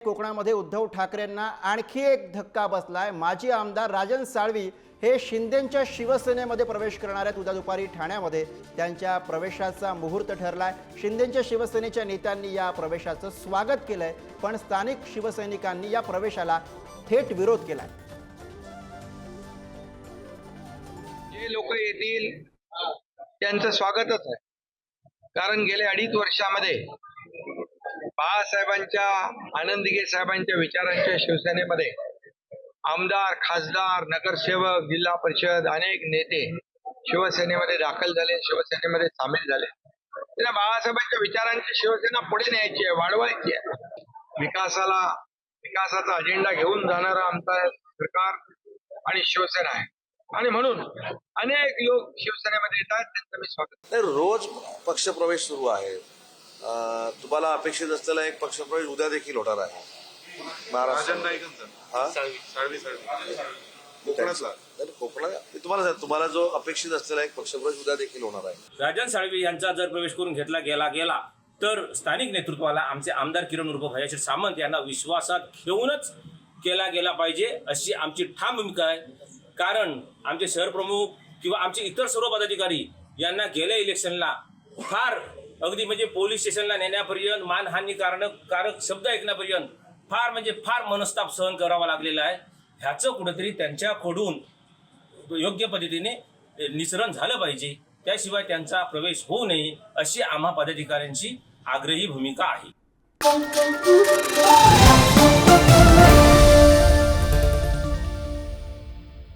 कोकणामध्ये उद्धव ठाकरेंना आणखी एक धक्का बसलाय। माजी आमदार राजन साळवी हे शिंदेंच्या शिवसेनेमध्ये प्रवेश करणार आहेत। उद्या दुपारी ठाण्यामध्ये त्यांच्या प्रवेशाचा मुहूर्त ठरलाय। शिंदेंच्या शिवसेनेच्या नेत्यांनी या प्रवेशाचं स्वागत केलंय, पण स्थानिक शिवसैनिकांनी या प्रवेशाला थेट विरोध केलाय। जे लोक येतील त्यांचं स्वागतच आहे, कारण गेल्या 2.5 वर्षामध्ये बाळासाहेबांच्या, आनंदगे साहेबांच्या विचारांच्या शिवसेनेमध्ये आमदार, खासदार, नगरसेवक, जिल्हा परिषद अनेक नेते शिवसेनेमध्ये दाखल झाले, शिवसेनेमध्ये सामील झाले। त्यांना बाळासाहेबांच्या विचारांची शिवसेना पुढे न्यायची आहे, वाढवायची आहे। विकासाचा अजेंडा घेऊन जाणारा आमचा सरकार आणि शिवसेना आहे, आणि म्हणून अनेक लोक शिवसेनेमध्ये येतात, त्यांचं मी स्वागत। रोज पक्षप्रवेश सुरू आहे। तुम्हाला अपेक्षित असलेला एक पक्षप्रवेश उद्या देखील होणार आहे कोकणात। तुम्हाला जो अपेक्षित असलेला एक पक्षप्रवेश उद्या देखील होणार आहे। राजन साळवी यांचा जर प्रवेश करून घेतला गेला तर स्थानिक नेतृत्वाला आमचे आमदार किरण उर्फ भैयाजी सामंत यांना विश्वासात घेऊनच केला गेला पाहिजे, अशी आमची ठाम भूमिका आहे। कारण आमचे शहर प्रमुख किंवा आमचे इतर सर्व पदाधिकारी यांना गेल्या इलेक्शनला फार अगदी म्हणजे पोलीस स्टेशनला नेण्यापर्यंत, मानहानीकारक शब्द ऐकण्यापर्यंत फार मनस्ताप सहन करावा लागलेला आहे। ह्याचं कुठेतरी त्यांच्याकडून योग्य पद्धतीने निसरण झालं पाहिजे, त्याशिवाय त्यांचा प्रवेश होऊ नये अशी आम्हा पदाधिकाऱ्यांची आग्रही भूमिका आहे।